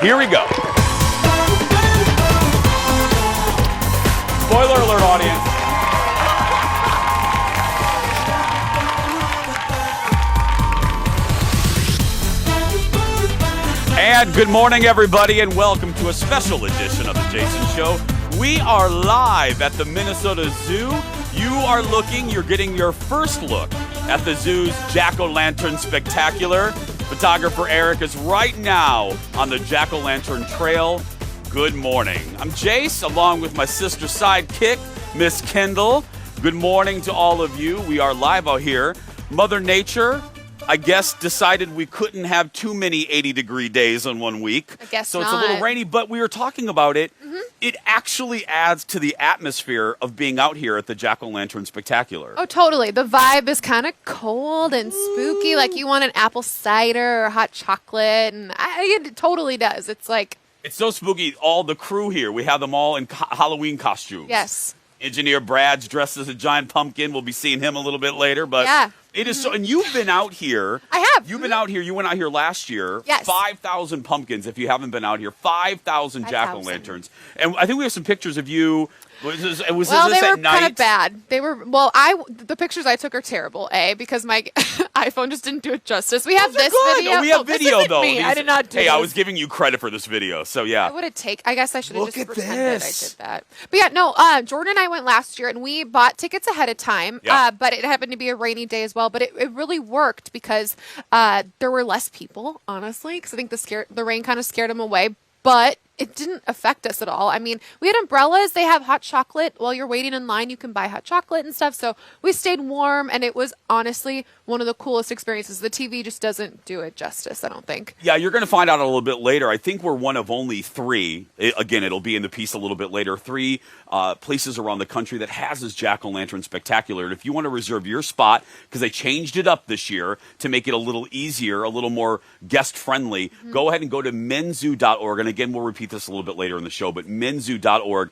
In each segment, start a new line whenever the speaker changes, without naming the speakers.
Here we go. Spoiler alert, audience. And good morning, everybody, and welcome to a special edition of The Jason Show. We are live at the Minnesota Zoo. You're getting your first look at the zoo's Jack-O-Lantern Spectacular. Photographer Eric is right now on the Jack-O-Lantern Trail. Good morning. I'm Jace, along with my sister sidekick, Miss Kendall. Good morning to all of you. We are live out here. Mother Nature, I guess, decided we couldn't have too many 80-degree days in 1 week.
I guess
so
not.
It's a little rainy, but we were talking about it. Mm-hmm. It actually adds to the atmosphere of being out here at the Jack-O-Lantern Spectacular.
Oh, totally. The vibe is kind of cold and spooky. Like you want an apple cider or hot chocolate. And it totally does. It's like...
It's so spooky. All the crew here, we have them all in Halloween costumes.
Yes.
Engineer Brad's dressed as a giant pumpkin. We'll be seeing him a little bit later. But
yeah.
It is so, and you've been out here.
I have.
You've been out here. You went out here last year.
Yes.
5,000 pumpkins. If you haven't been out here, 5,000 jack-o'-lanterns. And I think we have some pictures of you. Was this
they were
at night?
kind of bad. They were, the pictures I took are terrible, because my iPhone just didn't do it justice. We have
Those are
this
good.
video.
We have video, though.
Me. I did not do this.
I was giving you credit for this video, so yeah.
I guess I should have just
Look at
pretended
this.
I did that. But yeah, no, Jordan and I went last year, and we bought tickets ahead of time, but it happened to be a rainy day as well. But it really worked because there were less people, honestly, because I think the rain kind of scared them away. But it didn't affect us at all. I mean, we had umbrellas. They have hot chocolate. While you're waiting in line, you can buy hot chocolate and stuff. So we stayed warm, and it was honestly one of the coolest experiences. The TV just doesn't do it justice, I don't think.
Yeah, you're going to find out a little bit later. I think we're one of only three. Again, it'll be in the piece a little bit later. Three places around the country that has this Jack-O-Lantern Spectacular. And if you want to reserve your spot, because they changed it up this year to make it a little easier, a little more guest-friendly, go ahead and go to menzoo.org. And again, we'll repeat this a little bit later in the show, but menzoo.org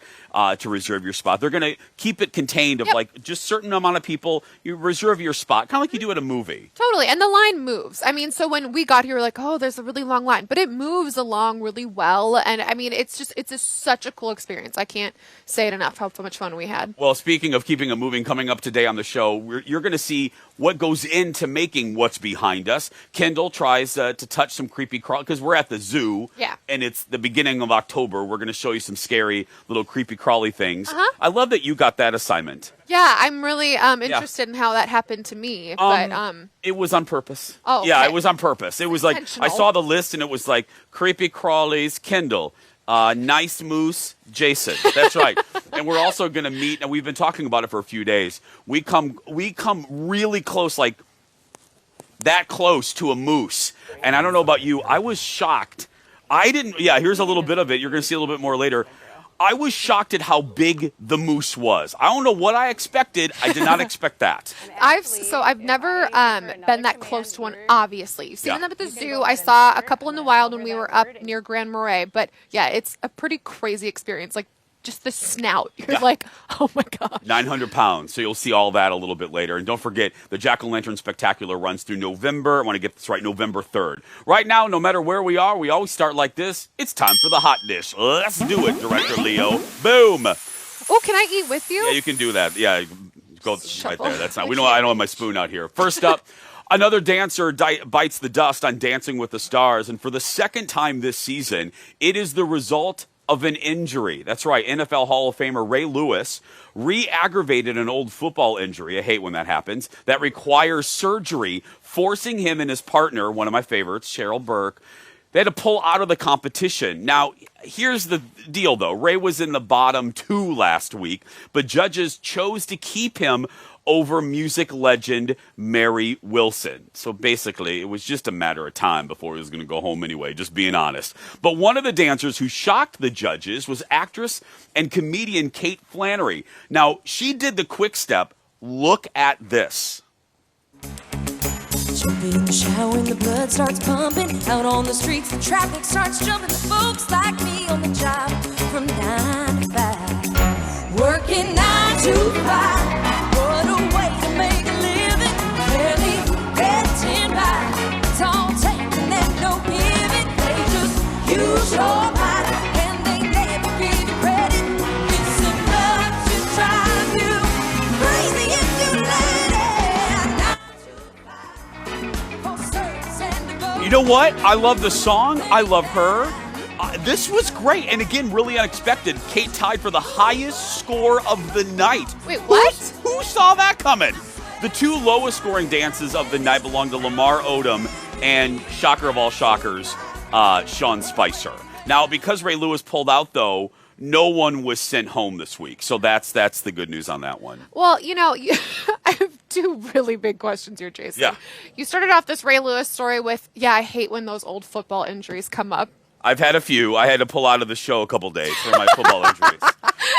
to reserve your spot. They're going to keep it contained of like just certain amount of people. You reserve your spot, kind of like you do at a movie.
Totally. And the line moves. I mean, so when we got here, we're like, oh, there's a really long line, but it moves along really well. And I mean, it's such a cool experience. I can't say it enough how much fun we had.
Well, speaking of keeping it moving, coming up today on the show, you're going to see what goes into making what's behind us. Kendall tries to touch some creepy crawl because we're at the zoo.
Yeah.
And it's the beginning of October. We're going to show you some scary little creepy crawly things.
Uh-huh.
I love that you got that assignment.
Yeah, I'm really interested in how that happened to me. But
it was on purpose.
Oh, okay.
Yeah, it was on purpose. It was like I saw the list and it was like creepy crawlies, Kendall, nice moose, Jason. That's right. And we're also going to meet, and we've been talking about it for a few days. We come really close, like that close to a moose. And I don't know about you, I was shocked. Here's a little bit of it. You're going to see a little bit more later. I was shocked at how big the moose was. I don't know what I expected. I did not expect that.
I've never been that close to one, obviously. You've seen them at the zoo. I saw a couple in the wild when we were up near Grand Marais. But yeah, it's a pretty crazy experience. Like, just the snout. You're like, oh my God.
900 pounds. So you'll see all that a little bit later. And don't forget, the Jack-O-Lantern Spectacular runs through November. I want to get this right, November 3rd. Right now, no matter where we are, we always start like this. It's time for the hot dish. Let's do it, Director Leo. Boom.
Oh, can I eat with you?
Yeah, you can do that. Yeah, go right there. That's not. I don't have my spoon out here. First up. Another dancer bites the dust on Dancing with the Stars. And for the second time this season, it is the result of an injury. That's right. NFL Hall of Famer Ray Lewis re-aggravated an old football injury. I hate when that happens. That requires surgery, forcing him and his partner, one of my favorites, Cheryl Burke, they had to pull out of the competition. Now, here's the deal, though. Ray was in the bottom 2 last week, but judges chose to keep him over music legend Mary Wilson. So basically, it was just a matter of time before he was going to go home anyway, just being honest. But one of the dancers who shocked the judges was actress and comedian Kate Flannery. Now, she did the quick step. Look at this.
Jumping in the shower when the blood starts pumping. Out on the streets, the traffic starts jumping. The folks like me on the job from 9 to 5. Working 9 to 5. What a way to make a living. Barely getting by. It's all taking and no giving. They just use your mind, and they never give you credit. It's enough to drive you crazy if you let it. 9 to 5 for service and devotion.
You know what? I love the song. I love her. This was great, and again, really unexpected. Kate tied for the highest score of the night.
Wait, what?
Who saw that coming? The two lowest scoring dances of the night belong to Lamar Odom and, shocker of all shockers, Sean Spicer. Now, because Ray Lewis pulled out, though, no one was sent home this week. So that's the good news on that one.
Well, I have two really big questions here, Jason.
Yeah.
You started off this Ray Lewis story with, I hate when those old football injuries come up.
I've had a few. I had to pull out of the show a couple days for my football injuries.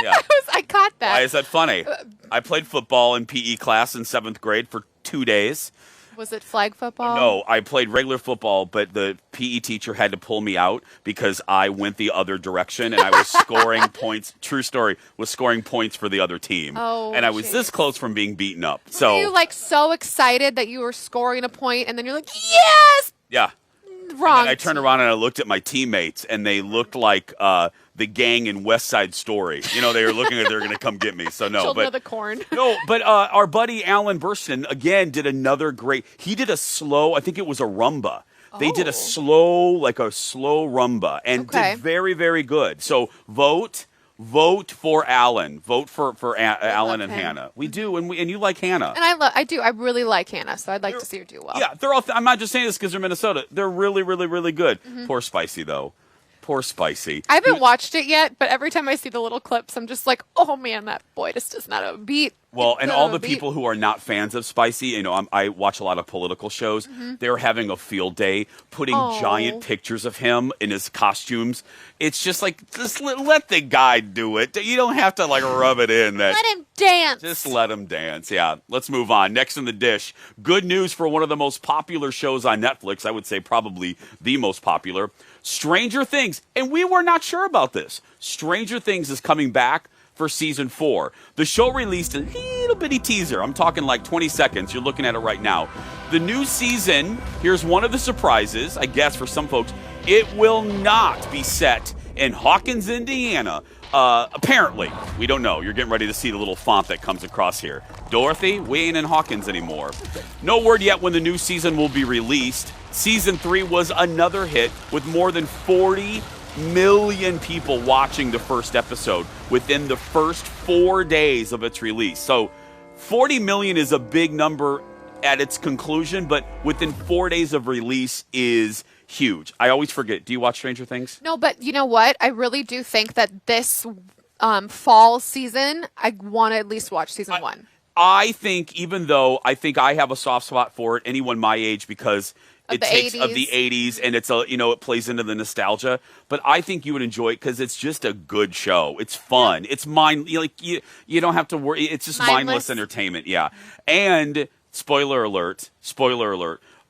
Yeah.
I caught that.
Why is that funny? I played football in PE class in 7th grade for 2 days.
Was it flag football?
No, I played regular football, but the PE teacher had to pull me out because I went the other direction and I was scoring points. True story, was scoring points for the other team.
Oh,
and I was this close from being beaten up.
Were you so excited that you were scoring a point and then you're like, yes!
Yeah.
Wrong.
And I turned around and I looked at my teammates and they looked like the gang in West Side Story. They were looking like they were going to come get me. So no,
Children of the Corn.
No, but our buddy Alan Burston again did another great. He did a slow. I think it was a rumba. They did a slow rumba and did very, very good. So vote for Alan. Vote for Alan and Hannah. We do, and you like Hannah.
And I do. I really like Hannah, so I'd like to see her do well.
Yeah, they're all. I'm not just saying this because they're Minnesota. They're really, really, really good. Poor Spicy though. Poor Spicy.
I haven't watched it yet, but every time I see the little clips, I'm just like, oh man, that boy just does not have a beat.
Well, and all the people who are not fans of Spicy, I watch a lot of political shows. They're having a field day, putting giant pictures of him in his costumes. It's just like, just let the guy do it. You don't have to rub it in.
Let him dance.
Just let him dance. Yeah. Let's move on. Next in the dish, good news for one of the most popular shows on Netflix. I would say probably the most popular. Stranger Things, and we were not sure about this. Stranger Things is coming back for season 4. The show released a little bitty teaser. I'm talking 20 seconds. You're looking at it right now. The new season, here's one of the surprises, I guess for some folks, it will not be set in Hawkins, Indiana. Apparently, we don't know. You're getting ready to see the little font that comes across here. Dorothy, we ain't in Hawkins anymore. No word yet when the new season will be released. Season 3 was another hit with more than 40 million people watching the first episode within the first 4 days of its release. So 40 million is a big number at its conclusion, but within 4 days of release is huge. I always forget. Do you watch Stranger Things?
No, but you know what? I really do think that this fall season, I want to at least watch season 1.
I think, even though I think I have a soft spot for it, anyone my age, because it takes of the 80s and it's it plays into the nostalgia, but I think you would enjoy it because it's just a good show. It's fun. It's you don't have to worry. It's just mindless entertainment. Yeah. And spoiler alert,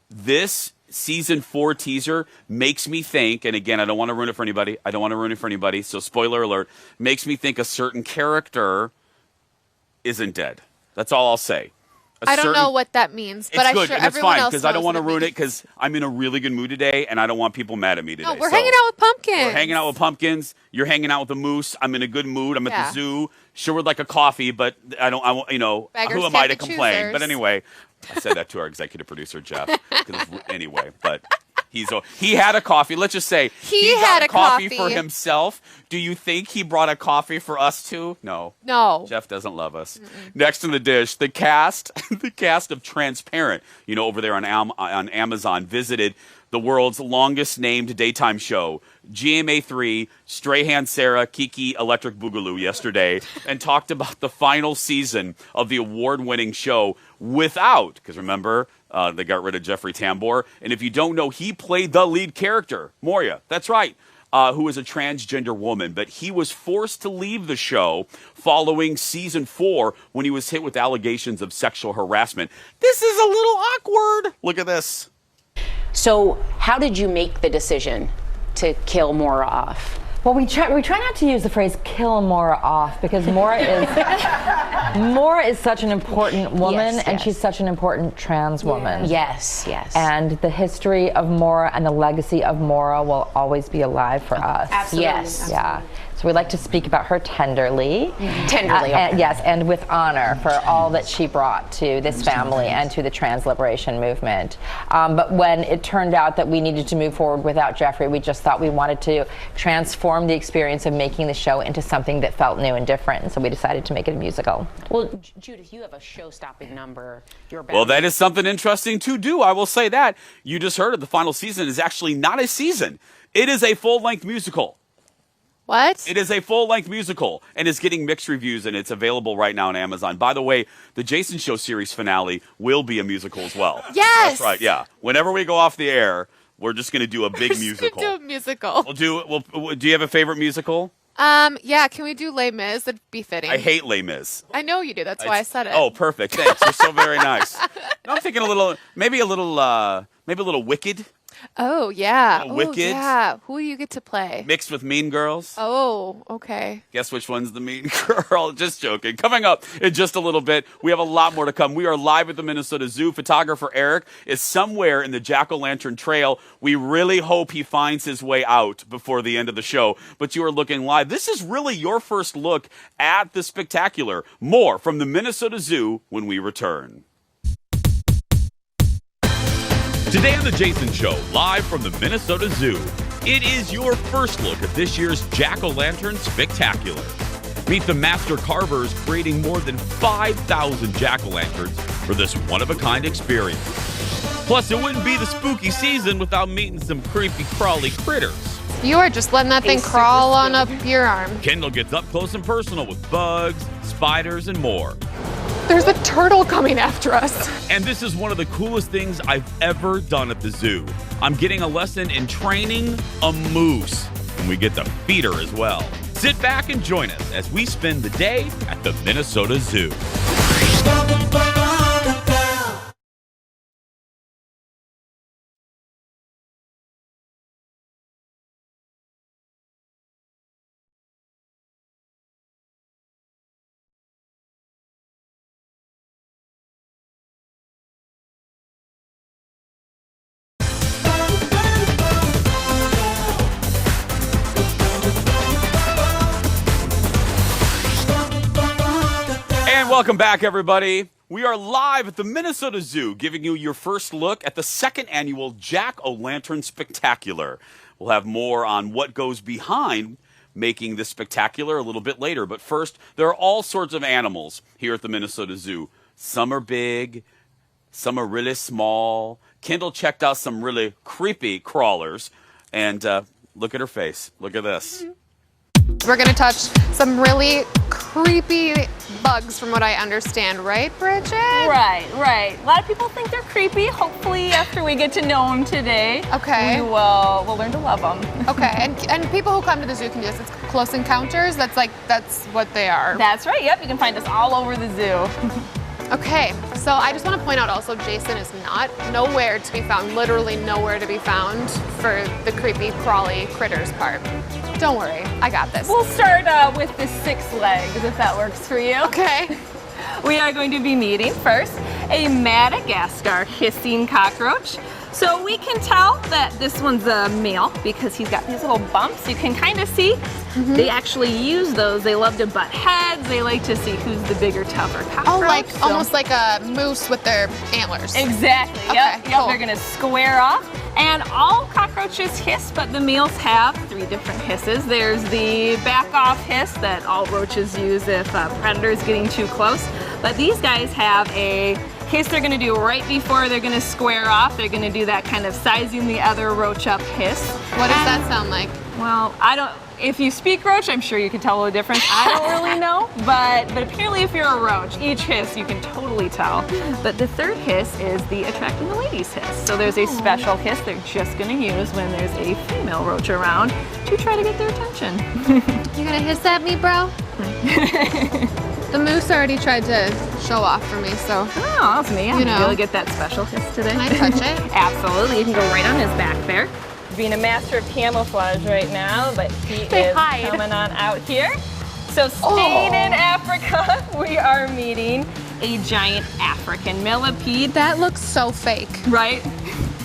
this season 4 teaser makes me think, and again, I don't want to ruin it for anybody. So spoiler alert, makes me think a certain character isn't dead. That's all I'll say.
I don't know what that means, but I'm sure everyone else knows.
Because I don't want to ruin it because I'm in a really good mood today, and I don't want people mad at me today.
No, we're hanging out with pumpkins.
We're hanging out with pumpkins. You're hanging out with a moose. I'm in a good mood. I'm at the zoo. Sure would like a coffee, but I don't.
Beggars
who am I to
can't be
complain?
choosers.
But anyway, I said that to our executive producer Jeff. Anyway, but. He had a coffee. Let's just say he had a coffee for himself. Do you think he brought a coffee for us too? No. Jeff doesn't love us. Next in the dish, the cast of Transparent, over there on Amazon, visited the world's longest named daytime show, GMA3, Strahan Sarah, Kiki Electric Boogaloo yesterday, and talked about the final season of the award-winning show because remember, they got rid of Jeffrey Tambor. And if you don't know, he played the lead character, Moria. That's right. Who is a transgender woman. But he was forced to leave the show following season 4 when he was hit with allegations of sexual harassment. This is a little awkward. Look at this.
So how did you make the decision to kill Maura off?
Well, we try not to use the phrase "kill Maura off" because Maura is Mora is such an important woman,
Yes,
and
yes.
she's such an important trans woman.
Yes, yes.
And the history of Mora and the legacy of Mora will always be alive for us.
Absolutely. Yes.
Yeah. So we like to speak about her tenderly.
Tenderly,
And,
okay.
yes, and with honor for all that she brought to this family and to the trans liberation movement. But when it turned out that we needed to move forward without Jeffrey, we just thought we wanted to transform the experience of making the show into something that felt new and different. And so we decided to make it a musical.
Well, Judith, you have a show-stopping number.
Well, that is something interesting to do. I will say that. You just heard it. The final season is actually not a season. It is a full-length musical.
What?
It is a full-length musical, and it's getting mixed reviews, and it's available right now on Amazon. By the way, the Jason Show series finale will be a musical as well.
Yes!
That's right, yeah. Whenever we go off the air, we're just going to do a big
We're just
musical.
gonna do a musical.
Do you have a favorite musical?
Yeah, can we do Les Mis? That'd be fitting.
I hate Les Mis.
I know you do. That's why I said it.
Oh, perfect. Thanks. You're so very nice. No, I'm thinking maybe a little Wicked
Oh, yeah.
Oh,
Oh,
Wicked.
yeah. Who you get to play?
mixed with Mean Girls.
Oh, okay.
Guess which one's the mean girl? Just joking. Coming up in just a little bit, we have a lot more to come. We are live at the Minnesota Zoo. Photographer Eric is somewhere in the Jack-o'-lantern trail. We really hope he finds his way out before the end of the show. But you are looking live. This is really your first look at the spectacular. More from the Minnesota Zoo when we return. Today on The Jason Show, live from the Minnesota Zoo, it is your first look at this year's Jack-o'-lantern Spectacular. Meet the master carvers creating more than 5,000 jack-o'-lanterns for this one-of-a-kind experience. Plus, it wouldn't be the spooky season without meeting some creepy, crawly critters.
You are just letting that thing crawl on up your arm.
Kendall gets up close and personal with bugs, spiders, and more.
There's a turtle coming after us.
And this is one of the coolest things I've ever done at the zoo. I'm getting a lesson in training a moose. And we get to feed her as well. Sit back and join us as we spend the day at the Minnesota Zoo. And welcome back, everybody. We are live at the Minnesota Zoo, giving you your first look at the second annual Jack-o'-lantern Spectacular. We'll have more on what goes behind making this spectacular a little bit later. But first, there are all sorts of animals here at the Minnesota Zoo. Some are big, some are really small. Kendall checked out some really creepy crawlers. And look at her face. Look at this.
We're going to touch some really creepy bugs from what I understand, right, Bridget?
Right. A lot of people think they're creepy. Hopefully, after we get to know them today,
Okay.
we'll learn to love them.
Okay, and people who come to the zoo can do this. It's close encounters. That's what they are.
That's right. Yep, you can find us all over the zoo.
Okay, so I just want to point out also Jason is nowhere to be found, literally nowhere to be found for the creepy, crawly critters part. Don't worry, I got this.
We'll start with the 6 legs, if that works for you.
Okay.
We are going to be meeting first a Madagascar hissing cockroach. So we can tell that this one's a male because he's got these little bumps. You can kind of see they actually use those. They love to butt heads. They like to see who's the bigger, tougher cockroach.
Oh, almost like a moose with their antlers.
Exactly.
Okay,
Yep.
cool.
They're gonna square off. And all cockroaches hiss, but the males have 3 different hisses. There's the back off hiss that all roaches use if a predator is getting too close. But these guys have a hiss they're gonna do right before they're gonna square off. They're gonna do that kind of sizing the other roach up hiss.
What does that sound like?
Well, if you speak roach, I'm sure you can tell the difference. I don't really know, but apparently if you're a roach, each hiss you can totally tell. But the third hiss is the attracting the ladies hiss. So there's a special hiss they're just gonna use when there's a female roach around to try to get their attention.
You gonna hiss at me, bro? The moose already tried to show off for me, so.
Oh, that's me. I'm
You know.
gonna really get that special hiss today.
Can I touch it?
Absolutely. You can go right on his back there. Being a master of camouflage right now, but he
They
is
hide.
coming on out here. So staying in Africa, we are meeting a giant African millipede.
That looks so fake.
Right?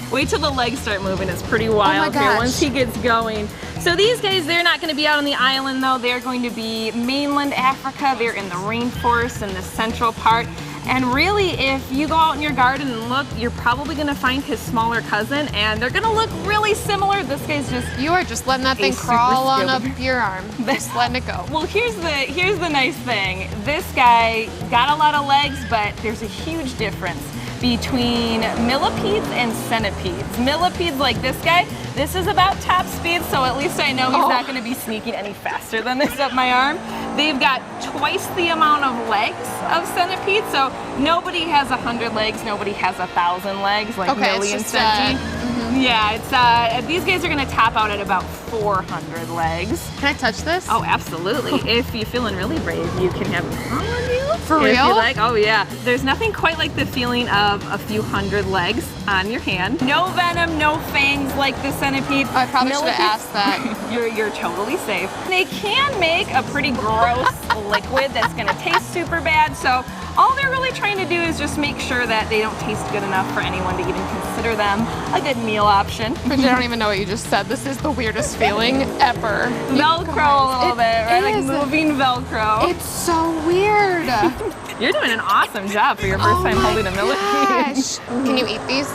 Wait till the legs start moving. It's pretty wild here once he gets going. So these guys, they're not going to be out on the island though. They're going to be mainland Africa. They're in the rainforest in the central part. And really, if you go out in your garden and look, you're probably going to find his smaller cousin, and they're going to look really similar. This guy's just...
You are just letting that thing crawl on up your arm. Just letting it go.
Well, here's the nice thing. This guy got a lot of legs, but there's a huge difference between millipedes and centipedes. Millipedes like this guy, this is about top speed, so at least I know he's not going to be sneaking any faster than this up my arm. They've got twice the amount of legs of centipedes, so nobody has 100 legs, nobody has 1,000 legs like Millie and Centipede. Yeah, it's these guys are going to top out at about 400 legs.
Can I touch this?
Oh, absolutely. If you're feeling really brave, you can have it on you.
For real?
If you like. Oh yeah. There's nothing quite like the feeling of a few hundred legs on your hand. No venom, no fangs like the centipede.
Oh, I probably should have asked that.
You're totally safe. They can make a pretty gross liquid that's going to taste super bad. So all they're really trying to do is just make sure that they don't taste good enough for anyone to even consider them a good meal option.
But I don't even know what you just said. This is the weirdest feeling ever.
Velcro a little bit, right? Like moving Velcro.
It's so weird.
You're doing an awesome job for your first time holding a millipede.
Can you eat these?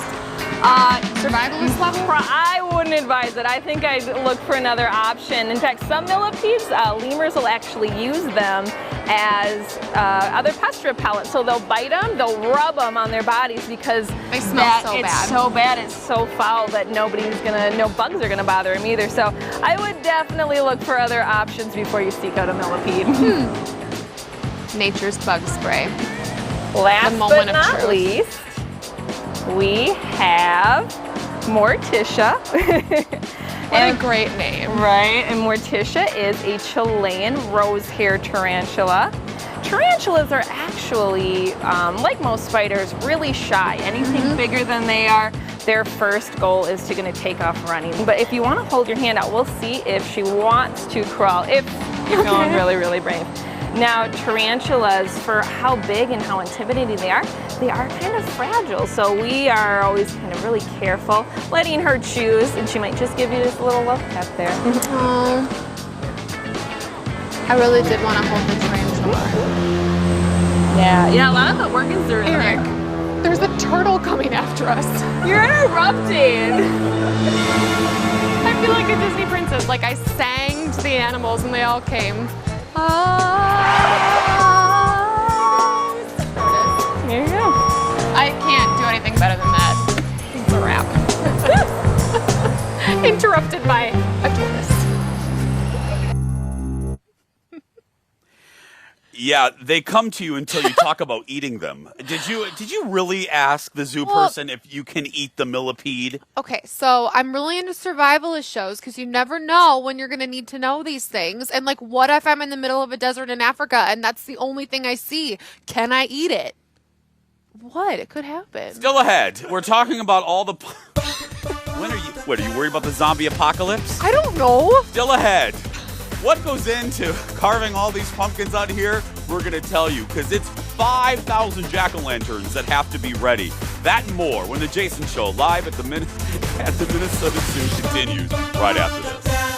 Survivalist level?
I wouldn't advise it. I think I'd look for another option. In fact, some millipedes, lemurs will actually use them as other pest repellent. So they'll bite them, they'll rub them on their bodies because
they smell so bad.
It's so bad, it's so foul that no bugs are gonna bother them either. So I would definitely look for other options before you seek out a millipede.
Nature's bug spray.
Last but not least, we have Morticia.
What a great name.
Right, and Morticia is a Chilean rose hair tarantula. Tarantulas are actually, like most spiders, really shy. Anything bigger than they are, their first goal is to take off running. But if you want to hold your hand out, we'll see if she wants to crawl, if you're feeling really, really brave. Now, tarantulas, for how big and how intimidating they are kind of fragile. So we are always kind of really careful letting her choose, and she might just give you this little love tap there.
I really did want to hold the tarantula.
Yeah, a lot of the organs are in
Eric,
there.
there's a turtle coming after us.
You're interrupting.
I feel like a Disney princess. Like I sang to the animals and they all came.
Here you go.
I can't do anything better than that. It's a wrap. Interrupted by a tortoise.
Yeah, they come to you until you talk about eating them. Did you really ask the zoo person if you can eat the millipede?
Okay, so I'm really into survivalist shows because you never know when you're going to need to know these things. And like, what if I'm in the middle of a desert in Africa and that's the only thing I see? Can I eat it? What? It could happen.
Still ahead. We're talking about all the... What, are you worried about the zombie apocalypse?
I don't know.
Still ahead. What goes into carving all these pumpkins out here? We're going to tell you, because it's 5,000 jack-o'-lanterns that have to be ready. That and more when the Jason Show live at the Minnesota Zoo continues right after this.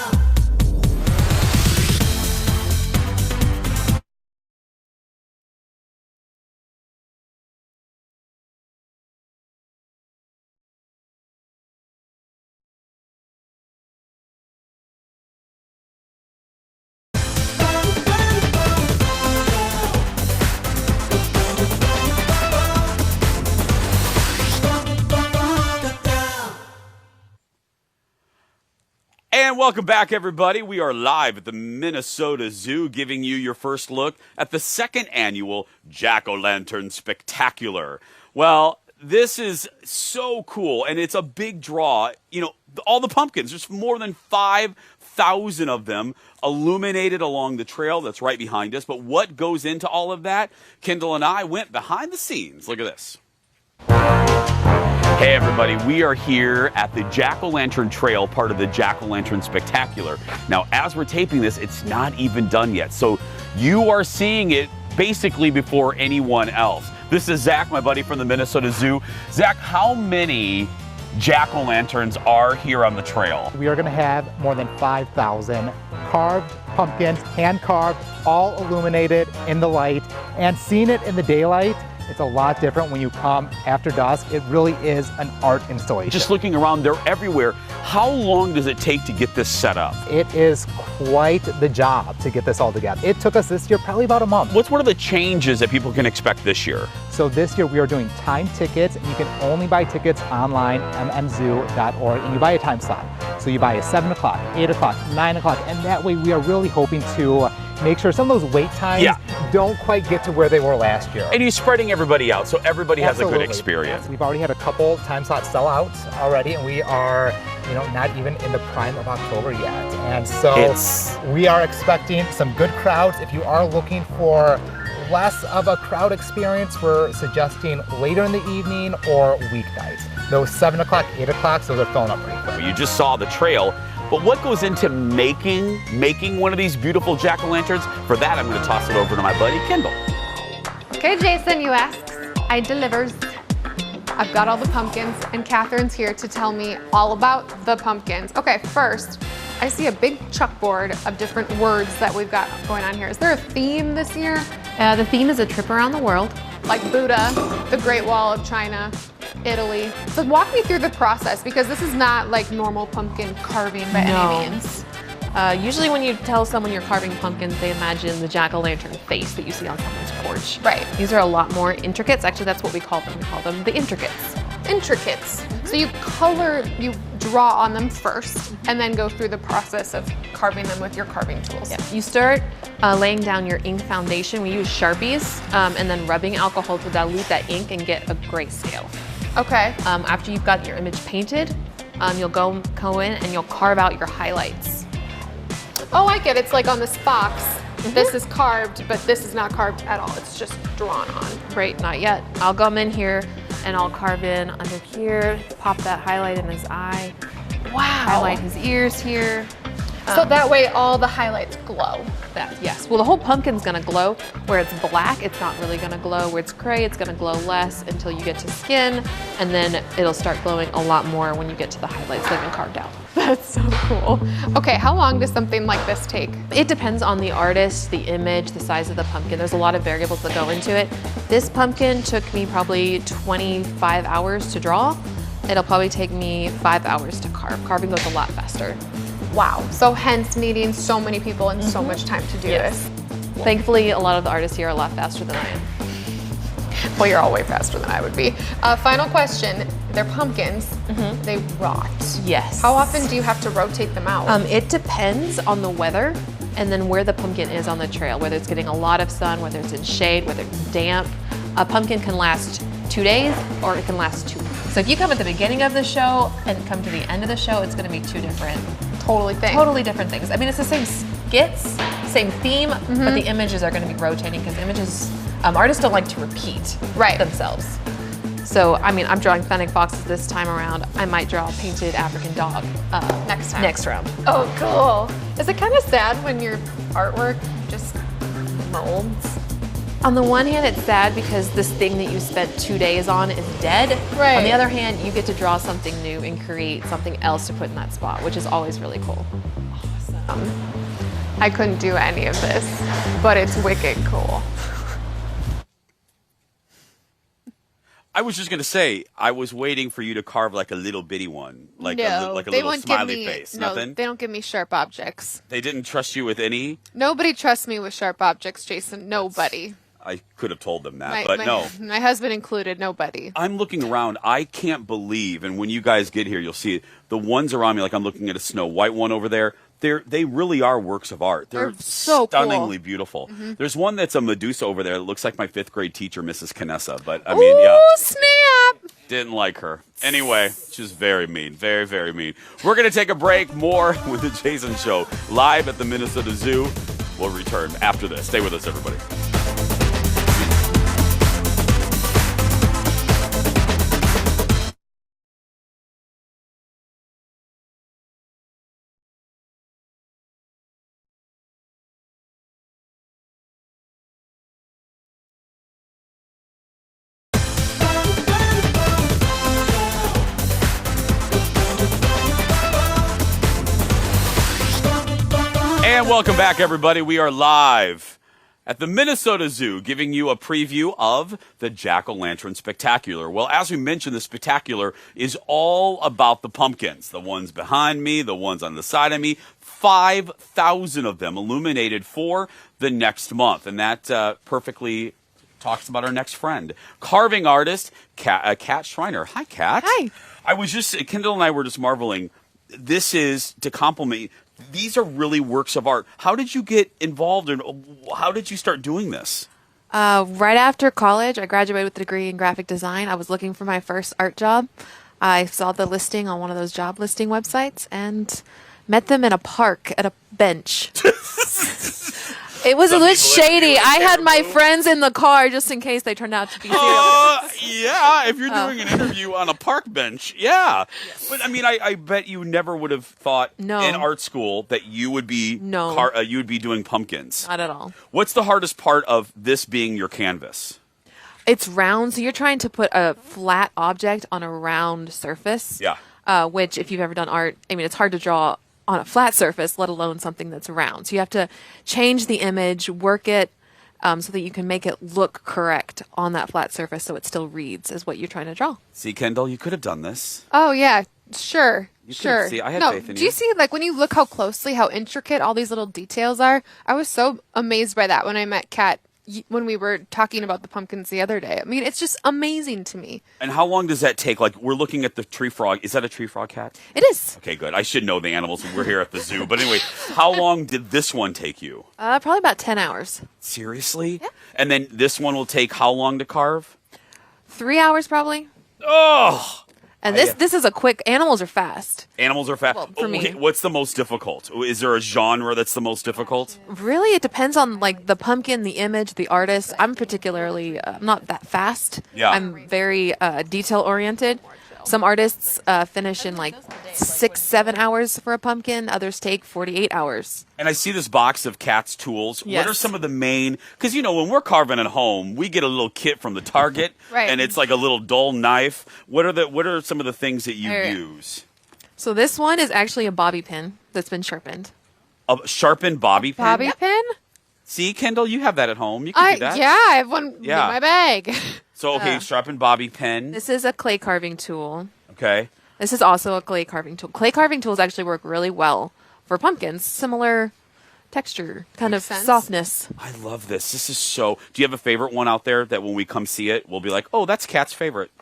And welcome back, everybody. We are live at the Minnesota Zoo, giving you your first look at the second annual Jack-O-Lantern Spectacular. Well, this is so cool, and it's a big draw. You know, all the pumpkins, there's more than 5,000 of them illuminated along the trail that's right behind us. But what goes into all of that? Kendall and I went behind the scenes. Look at this. Hey everybody, we are here at the Jack-O-Lantern Trail, part of the Jack-O-Lantern Spectacular. Now, as we're taping this, it's not even done yet, so you are seeing it basically before anyone else. This is Zach, my buddy from the Minnesota Zoo. Zach, how many Jack-O-Lanterns are here on the trail?
We are going to have more than 5,000 carved pumpkins, hand-carved, all illuminated in the light, and seeing it in the daylight, it's a lot different when you come after dusk. It really is an art installation.
Just looking around, they're everywhere. How long does it take to get this set up?
It is quite the job to get this all together. It took us this year probably about a month.
What's one of the changes that people can expect this year?
So this year we are doing time tickets, and you can only buy tickets online, mmzoo.org, and you buy a time slot. So you buy a 7 o'clock, 8 o'clock, 9 o'clock, and that way we are really hoping to make sure some of those wait times don't quite get to where they were last year.
And you're spreading everybody out, so everybody has a good
Absolutely.
experience.
We've already had a couple time slots sell out already, and we are, not even in the prime of October yet. And so we are expecting some good crowds. If you are looking for less of a crowd experience, we're suggesting later in the evening or weeknights. Those 7 o'clock, 8 o'clock, so they're filling up pretty quick.
You just saw the trail, but what goes into making one of these beautiful jack-o'-lanterns? For that, I'm going to toss it over to my buddy, Kendall.
Okay, Jason, you asked. I delivers. I've got all the pumpkins, and Catherine's here to tell me all about the pumpkins. Okay, first, I see a big chalkboard of different words that we've got going on here. Is there a theme this year?
The theme is a trip around the world.
Like Buddha, the Great Wall of China, Italy. So walk me through the process, because this is not like normal pumpkin carving by any means.
Usually when you tell someone you're carving pumpkins, they imagine the jack-o'-lantern face that you see on someone's porch.
Right.
These are a lot more intricates. Actually, that's what we call them. We call them the intricates.
Intricates. So you draw on them first, and then go through the process of carving them with your carving tools.
Yeah. You start laying down your ink foundation. We use Sharpies, and then rubbing alcohol to dilute that ink and get a grayscale.
Okay.
After you've got your image painted, you'll go in and you'll carve out your highlights.
Oh, I get it. It's like on this box. This is carved, but this is not carved at all. It's just drawn on.
Right, not yet. I'll come in here and I'll carve in under here, pop that highlight in his eye.
Wow.
Highlight his ears here.
So that way all the highlights glow.
Yes. Well, the whole pumpkin's gonna glow. Where it's black, it's not really gonna glow. Where it's gray, it's gonna glow less until you get to skin, and then it'll start glowing a lot more when you get to the highlights that have been carved out.
That's so cool. Okay, how long does something like this take?
It depends on the artist, the image, the size of the pumpkin. There's a lot of variables that go into it. This pumpkin took me probably 25 hours to draw. It'll probably take me 5 hours to carve. Carving goes a lot faster.
Wow. So hence needing so many people and so much time to do this.
Thankfully, a lot of the artists here are a lot faster than I am.
Well, you're all way faster than I would be. Final question. They're pumpkins. They rot.
Yes.
How often do you have to rotate them out?
It depends on the weather and then where the pumpkin is on the trail, whether it's getting a lot of sun, whether it's in shade, whether it's damp. A pumpkin can last 2 days or it can last 2 weeks. So if you come at the beginning of the show and come to the end of the show, it's going to be two different
totally
different things. I mean, it's the same skits, same theme, but the images are going to be rotating because images, artists don't like to repeat themselves. So, I mean, I'm drawing fennec foxes this time around. I might draw a painted African dog next round.
Oh, cool. Is it kind of sad when your artwork just molds?
On the one hand, it's sad because this thing that you spent 2 days on is dead.
Right.
On the other hand, you get to draw something new and create something else to put in that spot, which is always really cool.
Awesome. I couldn't do any of this, but it's wicked cool.
I was just going to say, I was waiting for you to carve like a little bitty one, like a
they
little
won't
smiley
give me,
face.
No,
Nothing?
they don't give me sharp objects.
They didn't trust you with any?
Nobody trusts me with sharp objects, Jason. Nobody.
I could have told them that, but no.
My husband included, nobody.
I'm looking around. I can't believe, and when you guys get here, you'll see it. The ones around me, like I'm looking at a Snow White one over there. They really are works of art. They're
so
stunningly
cool.
beautiful. There's one that's a Medusa over there that looks like my 5th grade teacher, Mrs. Canessa. But I mean,
Ooh, snap!
Didn't like her. Anyway, she's very mean. Very, very mean. We're going to take a break. More with the Jason Show live at the Minnesota Zoo. We'll return after this. Stay with us, everybody. And welcome back, everybody. We are live at the Minnesota Zoo, giving you a preview of the Jack-o'-lantern Spectacular. Well, as we mentioned, the Spectacular is all about the pumpkins. The ones behind me, the ones on the side of me, 5,000 of them illuminated for the next month. And that perfectly talks about our next friend, carving artist, Kat Schreiner. Hi, Kat.
Hi.
Kendall and I were just marveling. This is to compliment. These are really works of art. How did you get involved and how did you start doing this?
Right after college, I graduated with a degree in graphic design. I was looking for my first art job. I saw the listing on one of those job listing websites and met them in a park at a bench. It was a little shady. I had my friends in the car just in case they turned out to be serial killers.
Yeah, if you're doing an interview on a park bench, yeah. Yes. But I mean, I bet you never would have thought in art school that you would be you would be doing pumpkins.
Not at all.
What's the hardest part of this being your canvas?
It's round, so you're trying to put a flat object on a round surface.
Yeah.
Which, if you've ever done art, I mean, it's hard to draw on a flat surface, let alone something that's round. So you have to change the image, work it so that you can make it look correct on that flat surface so it still reads as what you're trying to draw.
See, Kendall, you could have done this.
Oh, yeah. Sure. Sure.
See, I had faith in you.
Do you see, like, when you look how closely, how intricate all these little details are? I was so amazed by that when I met Kat when we were talking about the pumpkins the other day. I mean, it's just amazing to me.
And how long does that take? Like, we're looking at the tree frog. Is that a tree frog, Kat?
It is.
Okay, good. I should know the animals. We're here at the zoo. But anyway, how long did this one take you?
Probably about 10 hours.
Seriously?
Yeah.
And then this one will take how long to carve?
3 hours, probably.
Oh!
And this is a quick. Animals are fast.
Animals are fast.
Well, for me.
What's the most difficult? Is there a genre that's the most difficult?
Really, it depends on like the pumpkin, the image, the artist. I'm particularly not that fast.
Yeah.
I'm very detail oriented. Some artists finish in like 6-7 hours for a pumpkin. Others take 48 hours.
And I see this box of Kat's tools.
Yes.
What are some of the main? Because, you know, when we're carving at home, we get a little kit from the Target.
Right.
And it's like a little dull knife. What are some of the things that you use?
So this one is actually a bobby pin that's been sharpened.
A sharpened bobby pin?
Bobby pin?
See, Kendall, you have that at home. You can do that.
Yeah, I have one in my bag.
So, okay, sharpened bobby pin.
This is a clay carving tool.
Okay.
This is also a clay carving tool. Clay carving tools actually work really well for pumpkins. Similar texture, kind of softness.
I love this. This is so... Do you have a favorite one out there that when we come see it, we'll be like, oh, that's Kat's favorite?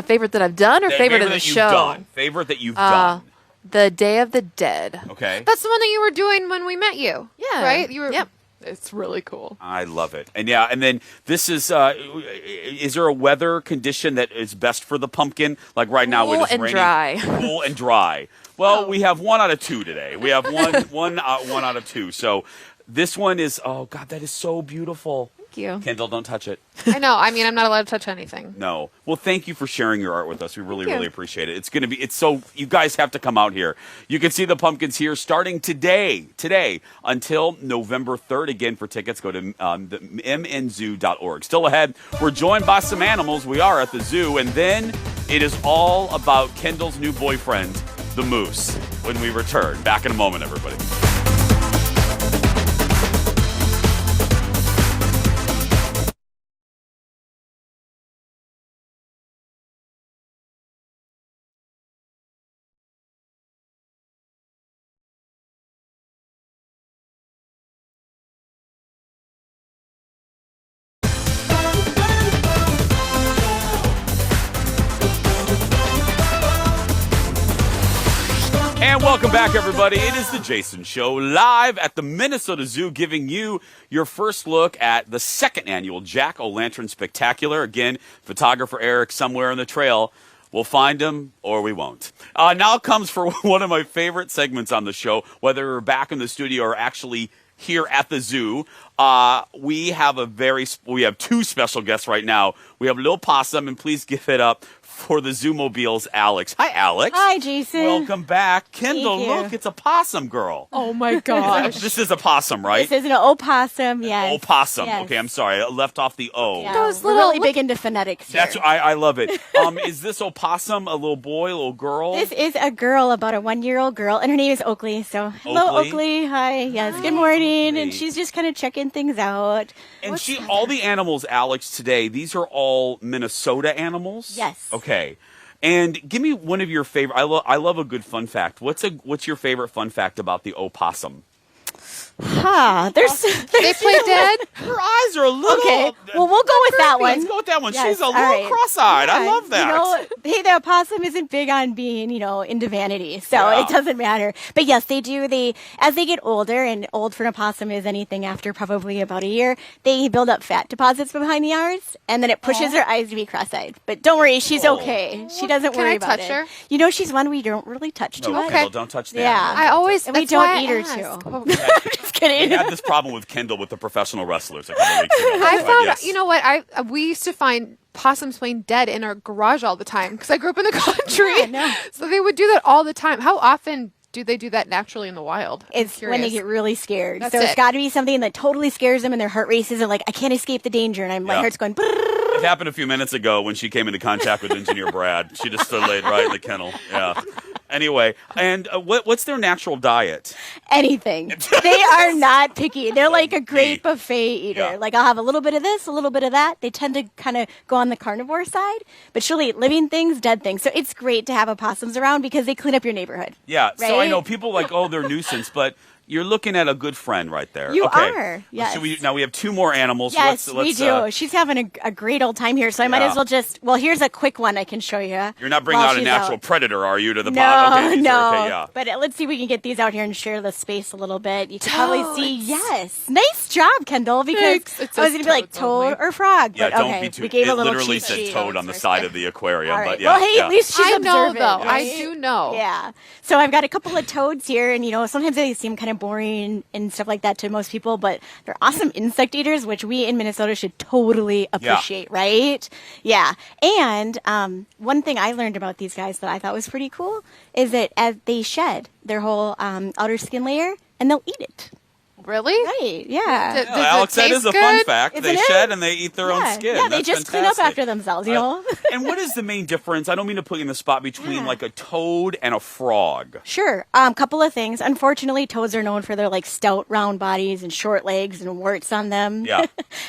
Favorite that I've done or favorite of the show?
Favorite that you've done.
The Day of the Dead.
Okay.
That's the one that you were doing when we met you. Yeah. Right? You were.
Yep.
It's really cool.
I love it. And yeah, and then this is there a weather condition that is best for the pumpkin? Like right now it is raining.
Dry.
Cool and dry. Well, we have 1 out of 2 today. We have one out of 2. So this one is, oh God, that is so beautiful.
Thank you.
Kendall, don't touch it.
I know. I mean, I'm not allowed to touch anything.
No. Well, thank you for sharing your art with us. We really appreciate it. It's so, you guys have to come out here. You can see the pumpkins here starting today, until November 3rd. Again, for tickets, go to mnzoo.org. Still ahead, we're joined by some animals. We are at the zoo. And then it is all about Kendall's new boyfriend, the moose, when we return. Back in a moment, everybody. And welcome back, everybody. It is the Jason Show, live at the Minnesota Zoo, giving you your first look at the second annual Jack-o'-lantern Spectacular. Again, photographer Eric somewhere on the trail. We'll find him or we won't. Now comes for one of my favorite segments on the show, whether we're back in the studio or actually here at the zoo. We have two special guests right now. We have Lil Possum, and please give it up for the Zoomobile's Alex. Hi, Alex.
Hi, Jason.
Welcome back. Kendall,
Thank you.
look, it's a possum girl.
Oh my gosh.
This is a possum, right?
This is an opossum, yes.
Opossum.
Yes.
Okay, I'm sorry. I left off the O.
Yeah,
Those
we're
little-
really big into phonetics here.
That's I love it. Is this opossum a little boy, a little girl?
This is a girl, about a 1-year-old girl, and her name is Oakley. So, hello,
Oakley?
Oakley. Hi. Yes, good morning.
Oakley.
And she's just kind of checking things out.
And all the animals, Alex, today, these are all Minnesota animals?
Yes.
Okay. And give me one of your favorite. I love a good fun fact. What's your favorite fun fact about the opossum?
They play dead?
Her eyes are a little.
Okay. Well, we'll go with that one.
Let's go with that one.
Yes,
She's a
all
little
right.
cross-eyed. I
Yeah,
love that.
Hey, the opossum isn't big on being, into vanity, so
Yeah.
it doesn't matter. But yes, they do. As they get older, and old for an opossum is anything after probably about a year, they build up fat deposits behind the eyes, and then it pushes their eyes to be cross-eyed. But don't worry, she's okay. She doesn't
Can
worry
I
about
touch
it.
her?
She's one we don't really touch too
No,
much.
Kendall, don't touch the
Yeah.
animal.
I always,
And we
that's why
don't
I
eat her,
ask.
too.
Oh.
Just kidding.
We had this problem with Kendall with the professional wrestlers a couple weeks ago.
I
But
found,
yes.
you know what? We used to find possums playing dead in our garage all the time because I grew up in the country.
Yeah, no.
So they would do that all the time. How often do they do that naturally in the wild? I'm
It's when they
curious.
get really scared.
That's
so it's
it.
got to be something that totally scares them and their heart races and like, I can't escape the danger. And my
Yeah.
heart's going, brrrr.
It happened a few minutes ago when she came into contact with Engineer Brad. She just stood laid right in the kennel. Yeah. Anyway, and what's their natural diet?
Anything. They are not picky. They're like a great buffet eater.
Yeah.
Like I'll have a little bit of this, a little bit of that. They tend to kind of go on the carnivore side, but she'll eat living things, dead things. So it's great to have opossums around because they clean up your neighborhood.
Yeah, so I
Right?
know people like, oh, they're nuisance, but you're looking at a good friend right there.
You
okay.
are, yes.
So now we have two more animals.
Yes,
Let's,
we do. She's having a great old time here, so I might
Yeah.
as well here's a quick one I can show you.
You're not bringing
while
out a
she's
natural
out.
predator, are you, to the
No,
pod? Okay, these
no.
are okay, yeah.
But let's see if we can get these out here and share the space a little bit. You can probably see. Yes, nice job, Kendall. Because
Thanks. It
I was
says
going to be like
toads
toad
only.
or frog.
Yeah,
but
don't
okay,
be too.
we gave
It
a little
literally
cheat
said
sheet.
toad on the side of the aquarium.
All right.
But yeah,
well, hey,
yeah.
at least she's
I know,
observant,
though.
right?
I do know.
Yeah. So I've got a couple of toads here, and sometimes they seem kind of boring and stuff like that to most people, but they're awesome insect eaters, which we in Minnesota should totally appreciate, right? Yeah. And one thing I learned about these guys that I thought was pretty cool is that as they shed their whole outer skin layer, and they'll eat it.
Really?
Right? Yeah.
Does
Yeah, Alex,
it
that is
taste
a fun
good?
fact.
Isn't
They
it?
shed and they eat their own skin.
Yeah, they
That's
just clean up
fantastic.
after themselves,
And what is the main difference? I don't mean to put you in the spot between like a toad and a frog.
Sure. Couple of things. Unfortunately, toads are known for their like stout, round bodies and short legs and warts on them.
Yeah.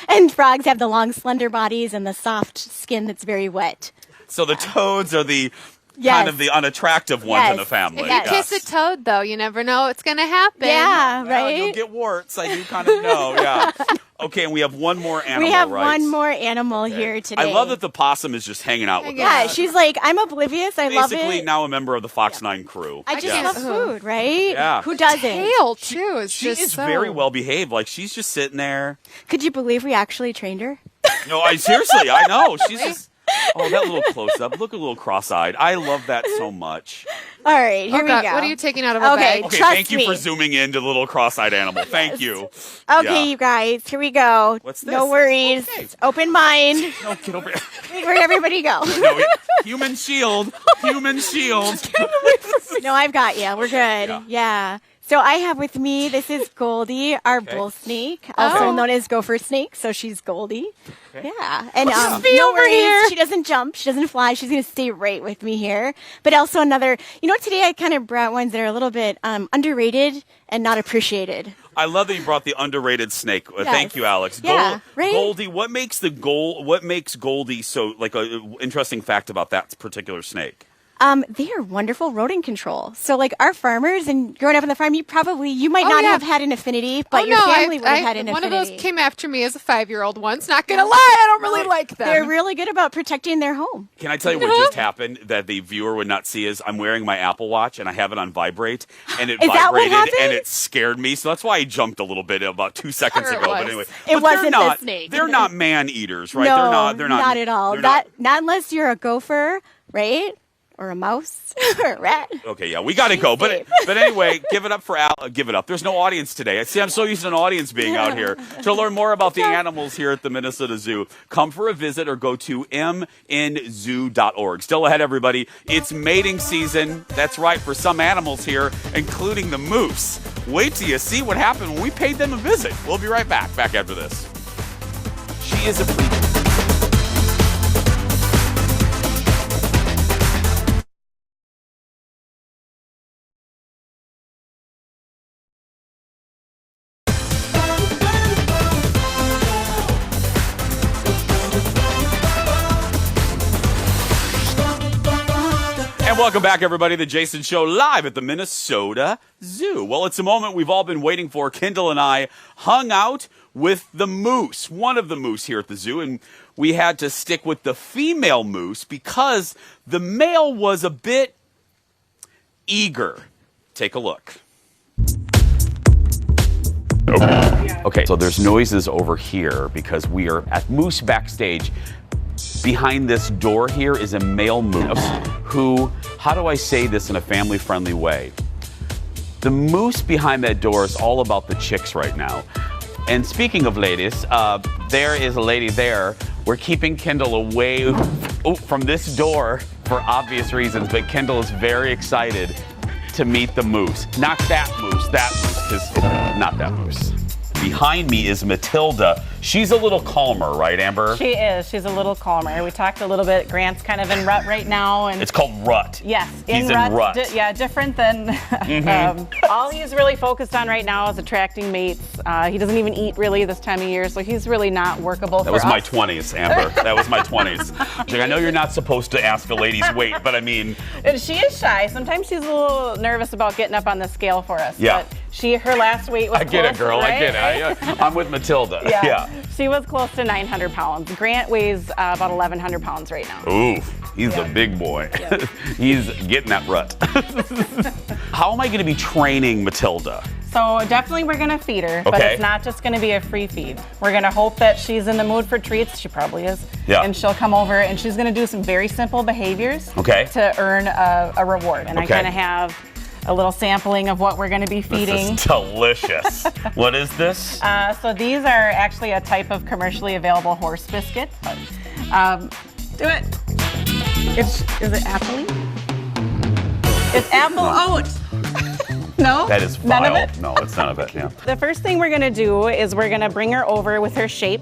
And frogs have the long, slender bodies and the soft skin that's very wet.
So the toads are the
Yes.
kind of the unattractive ones in
Yes.
the family.
If you kiss a toad, though, you never know what's going to happen.
Yeah,
Well,
right.
you'll get warts. I do kind of know. Yeah. Okay, and we have one more animal.
We have
right?
one more animal here today.
I love that the possum is just hanging out with
Yeah,
us.
she's like, I'm oblivious. I love
Basically,
it.
now a member of the Fox 9 crew.
I just
can't-
love food, right?
Yeah.
Who doesn't?
Tail, too, is
She
just
is
so...
very well behaved. Like she's just sitting there.
Could you believe we actually trained her?
No, seriously, I know. She's just. Oh, that little close up. Look a little cross-eyed. I love that so much.
All right, here
Oh, God,
we go.
what are you taking out of a
Okay,
bag?
Okay,
trust
thank you
me.
for zooming into the little cross-eyed animal. Thank you.
Okay,
Yeah.
you guys, here we go.
What's this?
No worries.
Okay.
Open mind.
No, get over here.
Where'd everybody go?
No, human shield. Human shield.
No, I've got you. We're good. Yeah. So I have with me, this is Goldie, our bull snake, also known as Gopher Snake. So she's Goldie. Yeah. And
be
no
over
worries.
here.
She doesn't jump. She doesn't fly. She's going to stay right with me here. But also another, today I kind of brought ones that are a little bit underrated and not appreciated.
I love that you brought the underrated snake. Thank you, Alex.
Yeah, right?
Goldie, what makes Goldie so like a interesting fact about that particular snake?
They are wonderful rodent control. So like our farmers and growing up on the farm, you might
Oh,
not
yeah.
have had an affinity, but
Oh,
your
no,
family would have had an
one
affinity.
of those came after me as a 5-year-old once. Not going to lie, I don't really like them.
They're really good about protecting their home.
Can I tell you what just happened that the viewer would not see is I'm wearing my Apple Watch and I have it on vibrate and it
Is that what
vibrated
happened?
and it scared me. So that's why I jumped a little bit about 2 seconds
Sure it
ago.
was.
But anyway,
It
but they're
wasn't the
not,
snake.
They're not man eaters, right?
No,
They're not
at all.
they're not-
Not unless you're a gopher, right? or a mouse or a rat.
Okay, yeah, we got to go. But anyway, give it up for Al. Give it up. There's no audience today. See, I'm so used to an audience being out here. To learn more about the animals here at the Minnesota Zoo, come for a visit or go to mnzoo.org. Still ahead, everybody. It's mating season. That's right, for some animals here, including the moose. Wait till you see what happened when we paid them a visit. We'll be right back after this. She is a freak. Welcome back, everybody. The Jason Show live at the Minnesota Zoo. Well, it's a moment we've all been waiting for. Kendall and I hung out with the moose, one of the moose here at the zoo, and we had to stick with the female moose because the male was a bit eager. Take a look. Okay, so there's noises over here because we are at Moose Backstage. Behind this door here is a male moose who, how do I say this in a family-friendly way? The moose behind that door is all about the chicks right now. And speaking of ladies, there is a lady there. We're keeping Kendall away from this door for obvious reasons, but Kendall is very excited to meet the moose. Not that moose, not that moose. Behind me is Matilda. She's a little calmer, right, Amber?
She is. She's a little calmer. We talked a little bit. Grant's kind of in rut right now. And
it's called rut.
Yes.
He's in rut.
Different than... all he's really focused on right now is attracting mates. He doesn't even eat really this time of year, so he's really not workable for us.
That was my 20s, Amber. That was my 20s. Like, I know you're not supposed to ask a lady's weight, but I mean...
And she is shy. Sometimes she's a little nervous about getting up on the scale for us.
Yeah.
But her last weight was
I get it, girl.
Right?
I get it. I'm with Matilda.
Yeah. She was close to 900 pounds. Grant weighs about 1,100 pounds right now.
Ooh, he's a big boy. Yep. He's getting that rut. How am I going to be training Matilda?
So definitely we're going to feed her, but it's not just going to be a free feed. We're going to hope that she's in the mood for treats. She probably is.
Yeah.
And she'll come over and she's going to do some very simple behaviors to earn a reward. And I kind of have a little sampling of what we're going to be feeding.
This is delicious. What is this?
So these are actually a type of commercially available horse biscuit. Do it. Is it apple? It's apple oat. No?
That is vile. None of it? No, it's none of it, yeah.
The first thing we're gonna do is we're gonna bring her over with her shape.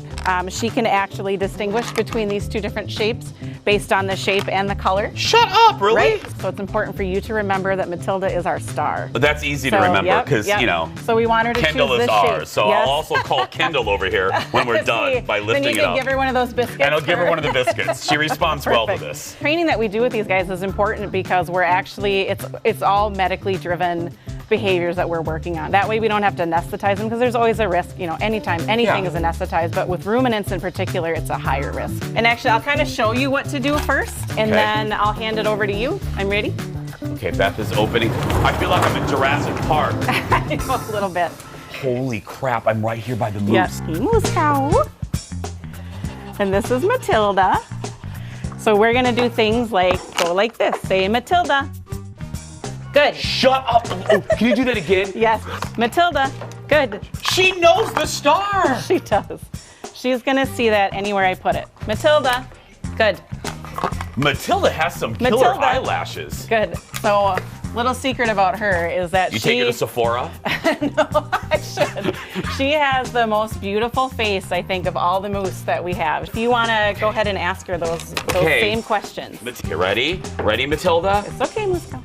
She can actually distinguish between these two different shapes based on the shape and the color.
Shut up, really?
Right? So it's important for you to remember that Matilda is our star.
But that's easy to remember because, you know,
so we want her to
Kendall
choose
is
this
ours.
shape.
So I'll also call Kendall over here when we're done by lifting it up.
Then you can give her one of those biscuits.
And I'll give her one of the biscuits. She responds well to this.
Training that we do with these guys is important because we're actually, it's all medically driven behaviors that we're working on. That way we don't have to anesthetize them because there's always a risk, you know, anytime anything is anesthetized, but with ruminants in particular, it's a higher risk. And actually, I'll kind of show you what to do first, and then I'll hand it over to you. I'm ready.
Okay, Beth is opening. I feel like I'm in Jurassic Park.
A little bit.
Holy crap, I'm right here by the moose.
Yes, moose cow. And this is Matilda. So we're gonna do things like, go like this, say Matilda. Good.
Shut up. Oh, can you do that again?
Yes. Matilda. Good.
She knows the star.
She does. She's going to see that anywhere I put it. Matilda. Good.
Matilda has some killer eyelashes.
Good. So, little secret about her is that
you take her to Sephora?
No, I should. She has the most beautiful face, I think, of all the moose that we have. If you want to go ahead and ask her those same questions.
You ready? Ready, Matilda?
It's okay, Moose Cow.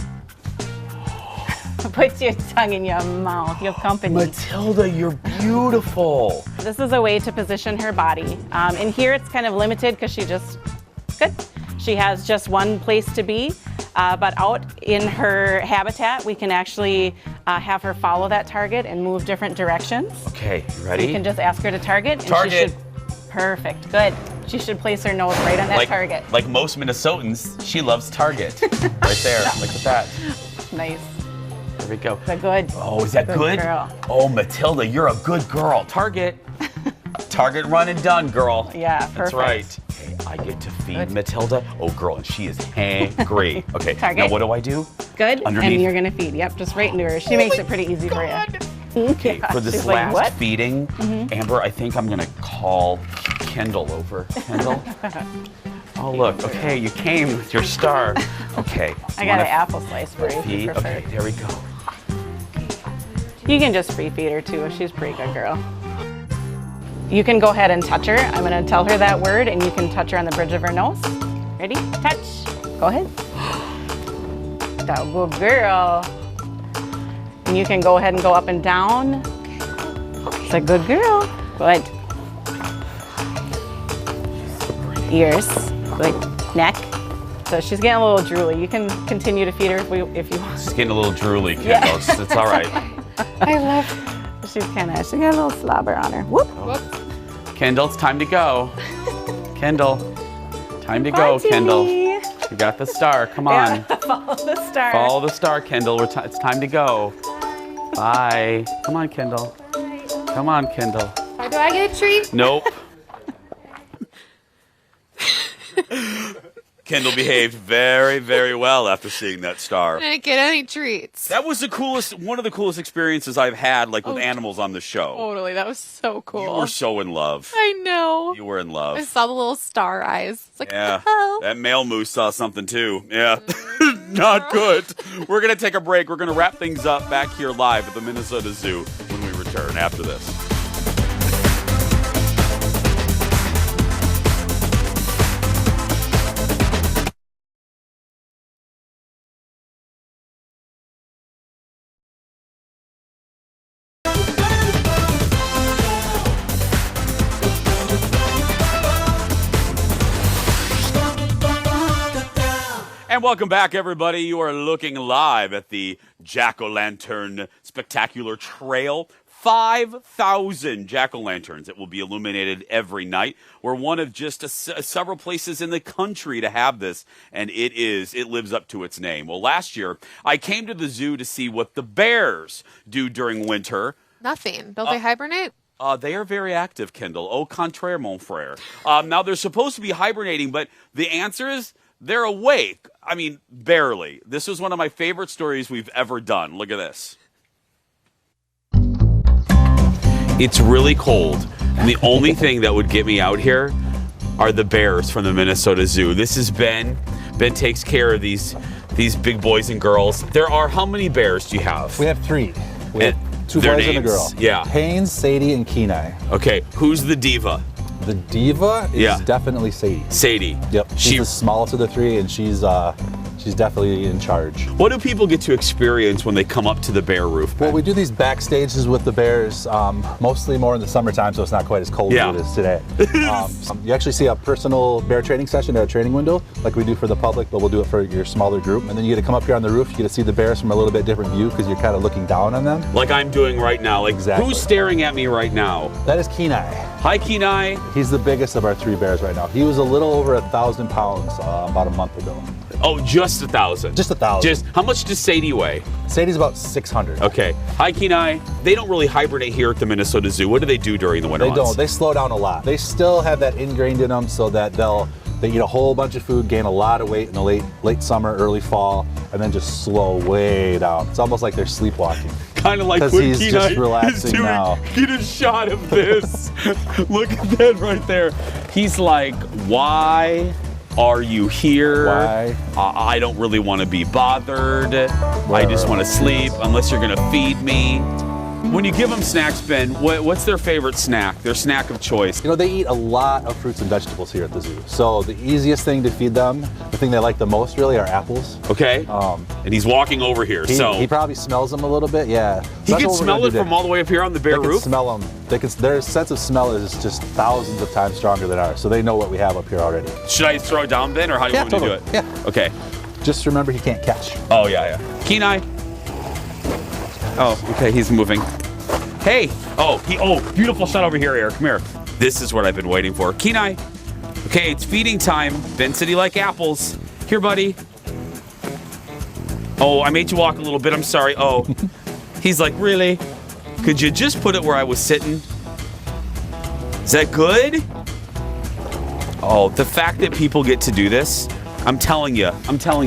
Put your tongue in your mouth. You have company.
Matilda, you're beautiful.
This is a way to position her body. In here, it's kind of limited because she has just one place to be. But out in her habitat, we can actually have her follow that target and move different directions.
Okay, you ready?
So you can just ask her to target.
Target.
And she should, perfect. Good. She should place her nose right on that target.
Like most Minnesotans, she loves Target. Right there. Look at that.
Nice.
There we go.
That's good.
Oh, is that good?
Girl.
Oh, Matilda, you're a good girl. Target. Target run and done, girl.
Yeah, perfect.
That's right. Okay, I get to feed Matilda. Oh, girl, and she is hangry. Okay,
Target.
now what do I do?
Good.
Underneath.
And you're gonna feed. Yep, just right into her. She makes it pretty easy for you.
Okay, for this
She's like,
last
"What?"
feeding, Amber, I think I'm gonna call Kendall over. Kendall? Oh, look. Okay, you came with your star. Okay.
I got an apple slice for you if you
Feed.
prefer.
Okay, there we go.
You can just free feed her too. She's a pretty good girl. You can go ahead and touch her. I'm gonna tell her that word and you can touch her on the bridge of her nose. Ready? Touch. Go ahead. That good girl. And you can go ahead and go up and down. It's a good girl. Good. Ears. Good. Neck. So she's getting a little drooly. You can continue to feed her if you want.
She's getting a little drooly, Kendall. It's all right.
I love her. She got a little slobber on her. Whoop.
Kendall, it's time to go. Kendall, time to go, Kendall. You got the star. Come on.
Yeah, follow the star.
Follow the star, Kendall. It's time to go. Bye. Come on, Kendall. Come on, Kendall.
Do I get a treat?
Nope. Kendall behaved very, very well after seeing that star.
I didn't get any treats.
That was one of the coolest experiences I've had, like with animals on the show.
Totally. That was so cool.
You were so in love.
I know.
You were in love.
I saw the little star eyes. It's like,
Yeah.
oh.
That male moose saw something too. Yeah. Not good. We're going to take a break. We're going to wrap things up back here live at the Minnesota Zoo when we return after this. And welcome back, everybody. You are looking live at the Jack-O-Lantern Spectacular Trail. 5,000 jack-o'-lanterns that will be illuminated every night. We're one of just several places in the country to have this, and it lives up to its name. Well, last year, I came to the zoo to see what the bears do during winter.
Nothing. Don't they hibernate?
They are very active, Kendall. Au contraire, mon frère. Now, they're supposed to be hibernating, but the answer is they're awake. I mean, barely. This was one of my favorite stories we've ever done. Look at this. It's really cold, and the only thing that would get me out here are the bears from the Minnesota Zoo. This is Ben. Ben takes care of these big boys and girls. There are, how many bears do you have?
We have 3. We have 2
their
boys and a
names,
girl.
yeah.
Haynes, Sadie, and Kenai.
Okay, who's the diva?
The diva is definitely Sadie.
Sadie.
Yep. She's the smallest of the 3, and she's definitely in charge.
What do people get to experience when they come up to the bear roof, Ben?
Well, we do these backstages with the bears, mostly more in the summertime, so it's not quite as cold as it is today. You actually see a personal bear training session at a training window, like we do for the public, but we'll do it for your smaller group. And then you get to come up here on the roof, you get to see the bears from a little bit different view because you're kind of looking down on them.
Like I'm doing right now. Like,
exactly.
Who's staring at me right now?
That is Kenai.
Hi, Kenai.
He's the biggest of our 3 bears right now. He was a little over 1,000 pounds about a month ago.
Oh, just 1,000?
Just 1,000.
How much does Sadie weigh?
Sadie's about 600.
Okay. Hi, Kenai. They don't really hibernate here at the Minnesota Zoo. What do they do during the winter months?
They don't. They slow down a lot. They still have that ingrained in them so that they eat a whole bunch of food, gain a lot of weight in the late summer, early fall, and then just slow way down. It's almost like they're sleepwalking.
Kind of like what
he's
Kenai
just relaxing
is doing.
now.
Get a shot of this. Look at that right there. He's like, why are you here?
Why?
I don't really want to be bothered. I just want to sleep unless you're going to feed me. When you give them snacks, Ben, what's their favorite snack? Their snack of choice?
You know, they eat a lot of fruits and vegetables here at the zoo. So the easiest thing to feed them, the thing they like the most really, are apples.
Okay. And he's walking over here,
he probably smells them a little bit, yeah.
He can smell it from all the way up here on the bear roof?
They can smell them. Their sense of smell is just thousands of times stronger than ours, so they know what we have up here already.
Should I throw it down, Ben, or how do you want me to do it?
Yeah.
Okay.
Just remember he can't catch.
Oh, yeah. Kenai. Oh, okay, he's moving. Hey! Oh, beautiful shot over here, Eric. Come here. This is what I've been waiting for. Kenai. Okay, it's feeding time. Ben said he liked apples. Here, buddy. Oh, I made you walk a little bit. I'm sorry. Oh. He's like, really? Could you just put it where I was sitting? Is that good? Oh, the fact that people get to do this, I'm telling you,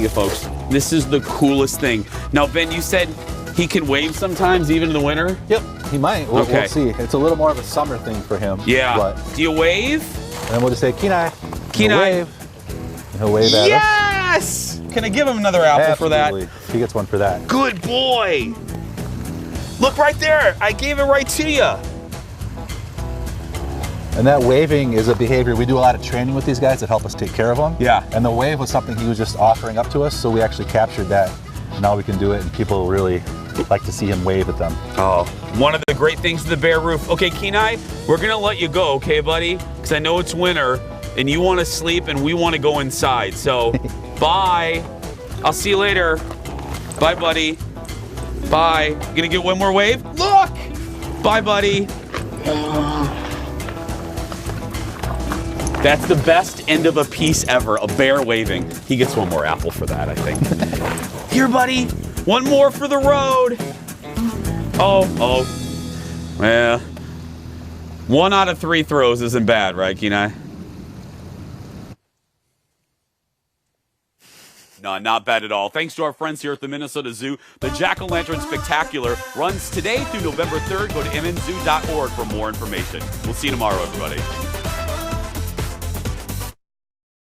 folks, this is the coolest thing. Now, Ben, you said he can wave sometimes, even in the winter?
Yep, he might. We'll see. It's a little more of a summer thing for him.
Yeah.
But,
do you wave?
And then we'll just say, Kenai.
Kenai.
Wave. He'll wave at us.
Yes! Can I give him another apple for that?
He gets one for that.
Good boy. Look right there. I gave it right to you.
And that waving is a behavior. We do a lot of training with these guys that help us take care of them.
Yeah.
And the wave was something he was just offering up to us, so we actually captured that. Now we can do it, and people really like to see him wave at them.
Oh, one of the great things of the Bear Roof. Okay, Kenai, we're going to let you go, okay, buddy? Because I know it's winter, and you want to sleep, and we want to go inside. So, bye. I'll see you later. Bye, buddy. Bye. You going to get one more wave? Look! Bye, buddy. That's the best end of a piece ever, a bear waving. He gets one more apple for that, I think. Here, buddy. One more for the road. Oh. Well, 1 out of 3 throws isn't bad, right, Kenai? No, not bad at all. Thanks to our friends here at the Minnesota Zoo. The Jack-o'-lantern Spectacular runs today through November 3rd. Go to mnzoo.org for more information. We'll see you tomorrow, everybody.